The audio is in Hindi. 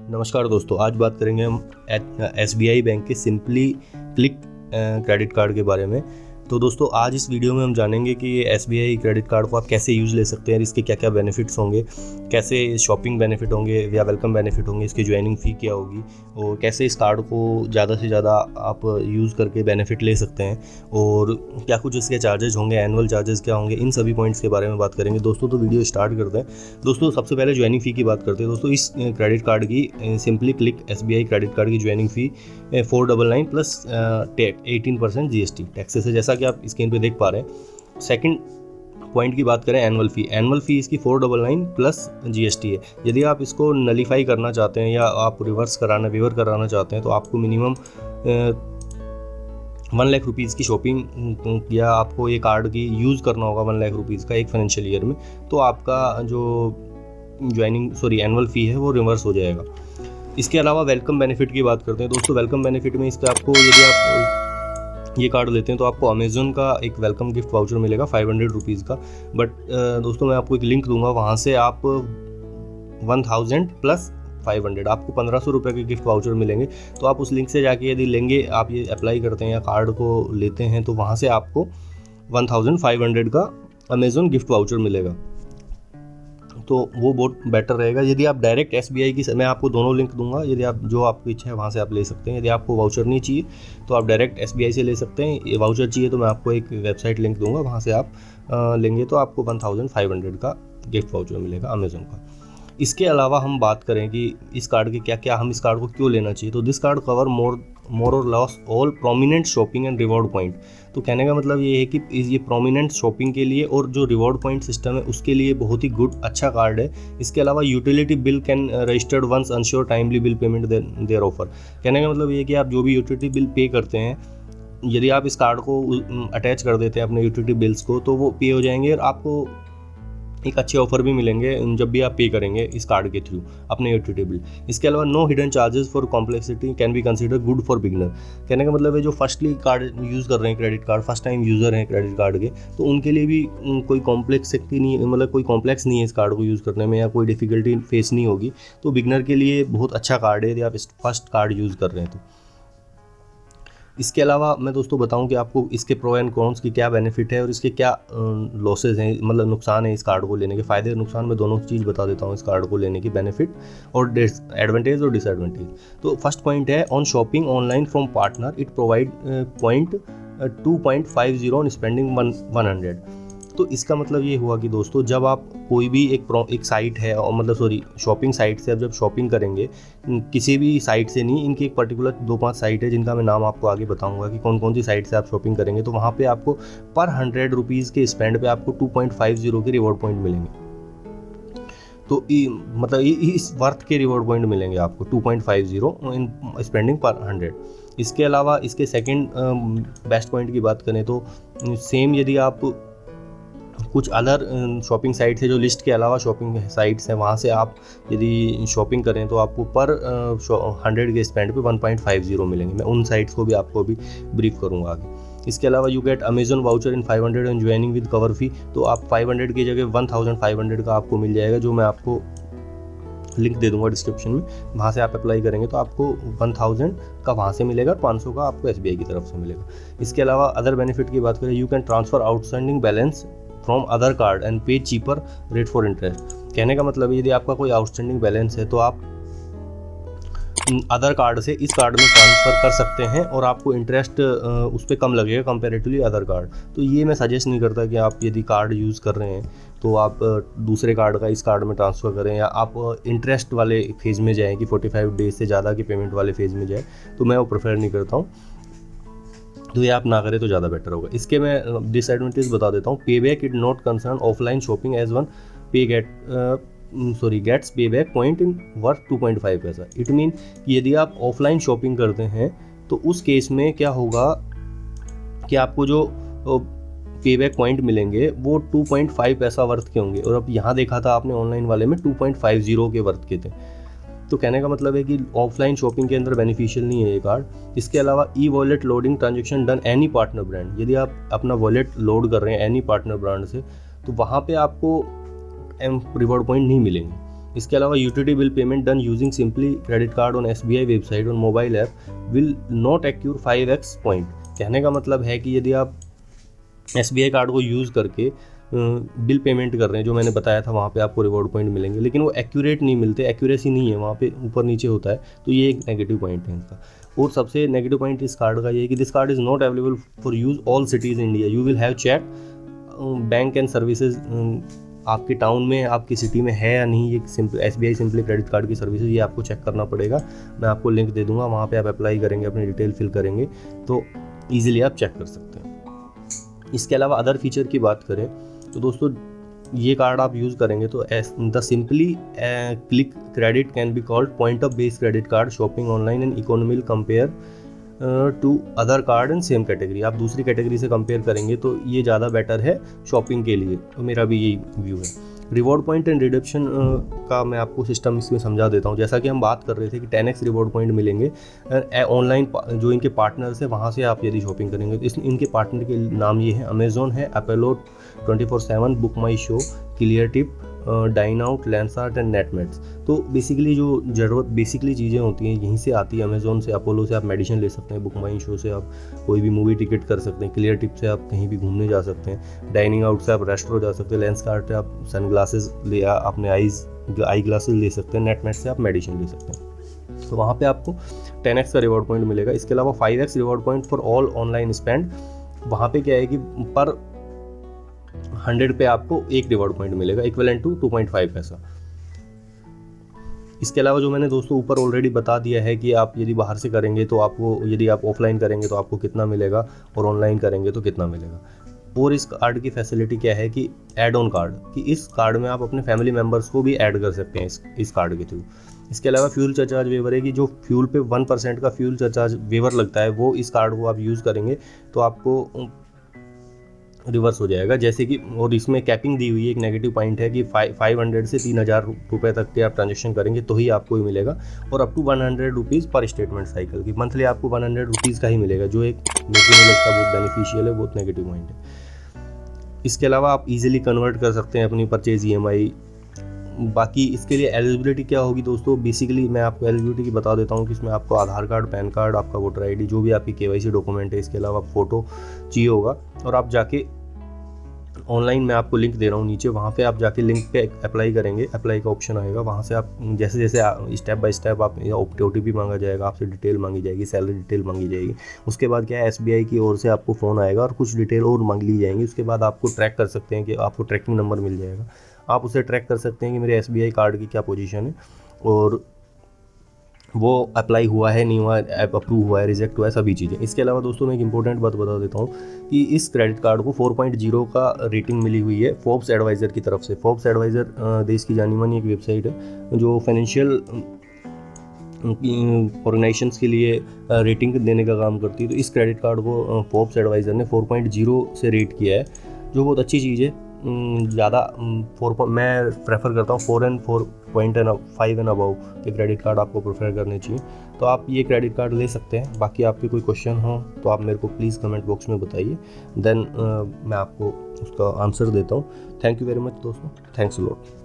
नमस्कार दोस्तों, आज बात करेंगे हम SBI बैंक के सिंपली क्लिक क्रेडिट कार्ड के बारे में। तो दोस्तों, आज इस वीडियो में हम जानेंगे कि ये SBI क्रेडिट कार्ड को आप कैसे यूज़ ले सकते हैं, इसके क्या क्या बेनिफिट्स होंगे, कैसे शॉपिंग बेनिफिट होंगे या वेलकम बेनिफिट होंगे, इसकी ज्वाइनिंग फ़ी क्या होगी और कैसे इस कार्ड को ज़्यादा से ज़्यादा आप यूज़ करके बेनिफिट ले सकते हैं और क्या कुछ इसके चार्जेस होंगे, एनुअल चार्जेस क्या होंगे, इन सभी पॉइंट्स के बारे में बात करेंगे दोस्तों। तो वीडियो स्टार्ट करते हैं। दोस्तों, सबसे पहले ज्वाइनिंग फ़ी की बात करते हैं। दोस्तों, इस क्रेडिट कार्ड की simply click SBI credit card की ज्वाइनिंग फ़ी 499 प्लस 18% GST टैक्सेस है, जैसा कि आप स्क्रीन पे देख पा रहे हैं। सेकंड पॉइंट की बात करें एनुअल फ़ी इसकी 499 प्लस GST है। यदि आप इसको नलीफाई करना चाहते हैं या आप विवर कराना चाहते हैं तो आपको मिनिमम 1 लाख रुपीज़ की शॉपिंग या आपको ये कार्ड की यूज़ करना होगा 1 लाख रुपीज़ का एक फाइनेंशियल ईयर में, तो आपका जो एनुअल फ़ी है वो रिवर्स हो जाएगा। इसके अलावा वेलकम बेनिफिट की बात करते हैं। दोस्तों, वेलकम बेनिफिट में इसका आपको, यदि आप ये कार्ड लेते हैं तो आपको अमेज़न का एक वेलकम गिफ्ट वाउचर मिलेगा 500 रुपीज़ का। बट दोस्तों, मैं आपको एक लिंक दूंगा, वहाँ से आप 1000 प्लस 500 आपको 1500 रुपये के गिफ्ट वाउचर मिलेंगे। तो आप उस लिंक से जाके यदि लेंगे, आप ये अप्लाई करते हैं या कार्ड को लेते हैं, तो वहाँ से आपको 1500 का अमेज़न गिफ्ट वाउचर मिलेगा, तो वो बहुत बेटर रहेगा। यदि आप डायरेक्ट SBI की, मैं आपको दोनों लिंक दूंगा, यदि आप जो आपकी इच्छा है वहाँ से आप ले सकते हैं। यदि आपको वाउचर नहीं चाहिए तो आप डायरेक्ट SBI से ले सकते हैं। ये वाउचर चाहिए तो मैं आपको एक वेबसाइट लिंक दूंगा, वहाँ से आप लेंगे तो आपको 1500 का गिफ्ट वाउचर मिलेगा अमेज़न का। इसके अलावा हम बात करें कि इस कार्ड के क्या क्या, हम इस कार्ड को क्यों लेना चाहिए, तो दिस कार्ड कवर मोर और loss all prominent shopping and reward point. तो कहने का मतलब ये है कि ये प्रोमिनेंट शॉपिंग के लिए और जो रिवॉर्ड पॉइंट सिस्टम है उसके लिए बहुत ही गुड अच्छा कार्ड है। इसके अलावा utility bill can registered once unsure timely bill payment there offer. कहने का मतलब ये है कि आप जो भी यूटिलिटी बिल पे करते हैं, यदि आप इस कार्ड को अटैच कर देते हैं अपने यूटिलिटी बिल्स को, तो वो पे हो जाएंगे और आपको एक अच्छे ऑफर भी मिलेंगे जब भी आप पे करेंगे इस कार्ड के थ्रू अपने यूटिलिटी बिल। इसके अलावा no hidden charges for complexity can be consider good for beginner. कहने का मतलब है जो फर्स्टली कार्ड यूज़ कर रहे हैं, credit card first time user हैं क्रेडिट कार्ड के, तो उनके लिए भी कोई कॉम्प्लेक्सिटी नहीं, मतलब कोई कॉम्प्लेक्स नहीं है इस कार्ड को यूज़ करने में या कोई डिफ़िकल्टी फेस नहीं होगी। तो बिगनर के लिए बहुत अच्छा कार्ड है यदि आप फर्स्ट कार्ड यूज़ कर रहे हैं तो। इसके अलावा मैं दोस्तों बताऊं कि आपको इसके प्रो एंड कॉन्स की क्या बेनिफिट है और इसके क्या लॉसेज हैं, मतलब नुकसान है इस कार्ड को लेने के। फ़ायदे नुकसान मैं दोनों चीज़ बता देता हूं इस कार्ड को लेने की, बेनिफिट और एडवांटेज और डिसएडवांटेज। तो फर्स्ट पॉइंट है on shopping online from partner it provide point 2.50 on spending 100। तो इसका मतलब ये हुआ कि दोस्तों, जब आप कोई भी एक साइट है, और मतलब शॉपिंग साइट से आप जब शॉपिंग करेंगे, किसी भी साइट से नहीं, इनकी एक पर्टिकुलर 2-5 साइट है जिनका मैं नाम आपको आगे बताऊंगा कि कौन कौन सी साइट से आप शॉपिंग करेंगे, तो वहाँ पे आपको पर 100 रुपीज़ के स्पेंड पे आपको 2.50 के रिवॉर्ड पॉइंट मिलेंगे। तो मतलब इस वर्थ के रिवॉर्ड पॉइंट मिलेंगे आपको 2.50 इन स्पेंडिंग पर 100। इसके अलावा इसके सेकेंड बेस्ट पॉइंट की बात करें तो सेम, यदि आप कुछ अदर शॉपिंग साइट्स है, जो लिस्ट के अलावा शॉपिंग साइट्स हैं, वहाँ से आप यदि शॉपिंग करें तो आपको पर 100 के स्पेंड पे 1.50 मिलेंगे। मैं उन साइट्स को भी आपको अभी ब्रीफ करूँगा आगे। इसके अलावा you get Amazon voucher in 500 and joining with cover fee. तो आप 500 की जगह 1500 का आपको मिल जाएगा, जो मैं आपको लिंक दे दूंगा डिस्क्रिप्शन में। वहाँ से आप अप्लाई करेंगे तो आपको 1000 का वहाँ से मिलेगा और 500 का आपको SBI की तरफ से मिलेगा। इसके अलावा अदर बेनिफिट की बात करें, you can transfer outstanding balance from other card and पे चीपर रेट फॉर इंटरेस्ट। कहने का मतलब यदि आपका कोई आउटस्टैंडिंग बैलेंस है तो आप अदर कार्ड से इस कार्ड में ट्रांसफ़र कर सकते हैं और आपको इंटरेस्ट उस पर कम लगेगा कंपैरेटिवली अदर कार्ड। तो ये मैं सजेस्ट नहीं करता कि आप यदि कार्ड यूज़ कर रहे हैं तो आप दूसरे कार्ड का इस कार्ड में ट्रांसफ़र करें या आप इंटरेस्ट वाले फेज़ में जाएँ कि 45 डेज से ज़्यादा की पेमेंट वाले फेज़ में जाए, तो मैं वो प्रेफर नहीं करता हूँ। तो ये आप ना करें तो ज़्यादा बेटर होगा। इसके मैं डिसएडवांटेज बता देता हूँ। Pay back it not concern offline shopping as one pay gets pay back point in worth 2.5 पैसा। इट मीन कि यदि आप ऑफलाइन शॉपिंग करते हैं तो उस केस में क्या होगा कि आपको जो पे बैक पॉइंट मिलेंगे वो 2.5 पैसा वर्थ के होंगे, और अब यहाँ देखा था आपने ऑनलाइन वाले में 2.50 के वर्थ के थे। तो कहने का मतलब है कि ऑफलाइन शॉपिंग के अंदर बेनिफिशियल नहीं है ये कार्ड। इसके अलावा e wallet loading transaction done any partner brand. यदि आप अपना वॉलेट लोड कर रहे हैं एनी पार्टनर ब्रांड से, तो वहाँ पे आपको रिवॉर्ड पॉइंट नहीं मिलेंगे। इसके अलावा utility bill payment done using simply credit card on SBI website on mobile app will not accrue 5x point. कहने का मतलब है कि यदि आप SBI कार्ड को यूज़ करके बिल पेमेंट कर रहे हैं, जो मैंने बताया था वहाँ पे आपको रिवॉर्ड पॉइंट मिलेंगे, लेकिन वो एक्यूरेट नहीं मिलते, एक्यूरेसी नहीं है वहाँ पे, ऊपर नीचे होता है, तो ये एक नेगेटिव पॉइंट है इनका। और सबसे नेगेटिव पॉइंट इस कार्ड का ये है कि this card is not available for use all cities India, you will have cheque bank and services आपके टाउन में, आपकी सिटी में है या नहीं ये SBI सिंपली क्रेडिट कार्ड की सर्विसेज, ये आपको चेक करना पड़ेगा। मैं आपको लिंक दे दूंगा, वहाँ पे आप अप्लाई करेंगे, अपनी डिटेल फिल करेंगे तो ईजिली आप चेक कर सकते हैं। इसके अलावा अदर फीचर की बात करें तो दोस्तों ये कार्ड आप यूज़ करेंगे तो the simply click credit can be called point of based credit card shopping online and economical compare to other card in same category. आप दूसरी कैटेगरी से कंपेयर करेंगे तो ये ज़्यादा बेटर है शॉपिंग के लिए, तो मेरा भी यही व्यू है। रिवॉर्ड पॉइंट एंड रिडम्पशन का मैं आपको सिस्टम इसमें समझा देता हूँ। जैसा कि हम बात कर रहे थे कि 10x रिवॉर्ड पॉइंट मिलेंगे ऑनलाइन, जो इनके पार्टनर्स है वहाँ से आप यदि शॉपिंग करेंगे तो इनके पार्टनर के नाम ये है, अमेजोन है, Apollo 24/7, Book My Show, Cleartrip, Dineout, Lenskart and Netmeds. तो बेसिकली जो ज़रूरत बेसिकली चीज़ें होती हैं यहीं से आती है, अमेजोन से, अपोलो से आप मेडिसिन ले सकते हैं, बुक माई शो से आप कोई भी मूवी टिकट कर सकते हैं, क्लियर टिप से आप कहीं भी घूमने जा सकते हैं, डाइनिंग आउट से आप रेस्टोरेंट जा सकते हैं, लेंसआर्ट से आप सनग्लासेस ले अपने आई ग्लासेस ले सकते हैं, नेटमेट से आप मेडिसिन ले सकते हैं। तो वहाँ पे आपको 10x का रिवॉर्ड पॉइंट मिलेगा। इसके अलावा 5x reward point for all online spend. वहाँ पे क्या है कि पर 100 पे आपको एक रिवॉर्ड पॉइंट मिलेगा, इक्विवेलेंट टू 2.5 पैसा। इसके अलावा जो मैंने दोस्तों ऊपर ऑलरेडी बता दिया है कि आप यदि बाहर से करेंगे तो आपको, यदि आप ऑफलाइन करेंगे तो आपको कितना मिलेगा और ऑनलाइन करेंगे तो कितना मिलेगा। और इस कार्ड की फैसिलिटी क्या है कि ऐड ऑन कार्ड, कि इस कार्ड में आप अपने फैमिली मेम्बर्स को भी ऐड कर सकते हैं इस कार्ड के थ्रू। इसके अलावा फ्यूल सरचार्ज वेवर है कि जो फ्यूल पे 1% का फ्यूल सरचार्ज वेवर लगता है वो इस कार्ड को आप यूज़ करेंगे तो आपको रिवर्स हो जाएगा। जैसे कि, और इसमें कैपिंग दी हुई है, एक नेगेटिव पॉइंट है कि 500 से 3000 रुपये तक के आप ट्रांजेक्शन करेंगे तो ही आपको ही मिलेगा, और अप टू 100 रुपीज़ पर स्टेटमेंट साइकिल की मंथली आपको 100 रुपीज़ का ही मिलेगा, जो एक मुझे नहीं लगता बहुत बेनिफिशियल है, बहुत नेगेटिव पॉइंट है। इसके अलावा आप इजीली कन्वर्ट कर सकते हैं अपनी परचेज EMI। बाकी इसके लिए एलिजिबिलिटी क्या होगी दोस्तों, बेसिकली मैं आपको एलिजिबिलिटी की बता देता हूँ कि इसमें आपको आधार कार्ड, पैन कार्ड, आपका वोटर ID, जो भी आपकी KYC डॉक्यूमेंट है, इसके अलावा फ़ोटो चाहिए होगा। और आप जाके ऑनलाइन, मैं आपको लिंक दे रहा हूँ नीचे, वहाँ पे आप जाके लिंक पे अप्लाई करेंगे, अप्लाई का ऑप्शन आएगा, वहाँ से आप जैसे जैसे स्टेप बाय स्टेप आप OTP मांगा जाएगा, आपसे डिटेल मांगी जाएगी, सैलरी डिटेल मांगी जाएगी। उसके बाद क्या है, SBI की ओर से आपको फ़ोन आएगा और कुछ डिटेल और मांग ली जाएंगी। उसके बाद आपको ट्रैक कर सकते हैं कि आपको ट्रैकिंग नंबर मिल जाएगा, आप उसे ट्रैक कर सकते हैं कि मेरे SBI कार्ड की क्या पोजीशन है और वो अप्लाई हुआ है, नहीं हुआ, अप्रूव हुआ है, रिजेक्ट हुआ है, सभी चीज़ें। इसके अलावा दोस्तों मैं एक इंपॉर्टेंट बात बता देता हूँ कि इस क्रेडिट कार्ड को 4.0 का रेटिंग मिली हुई है फोर्ब्स एडवाइज़र की तरफ से। फोर्ब्स एडवाइज़र देश की जानी मानी एक वेबसाइट है जो फाइनेंशियल ऑर्गेनाइजेशंस के लिए रेटिंग देने का काम करती है। तो इस क्रेडिट कार्ड को फोर्ब्स एडवाइज़र ने 4.0 से रेट किया है, जो बहुत अच्छी चीज़ है। ज़्यादा मैं प्रेफर करता हूँ 4 and 4.5 एंड अबव के क्रेडिट कार्ड आपको प्रेफर करने चाहिए। तो आप ये क्रेडिट कार्ड ले सकते हैं। बाकी आपके कोई क्वेश्चन हो तो आप मेरे को प्लीज़ कमेंट बॉक्स में बताइए, देन मैं आपको उसका आंसर देता हूँ। थैंक यू वेरी मच दोस्तों, थैंक्स अ लॉट।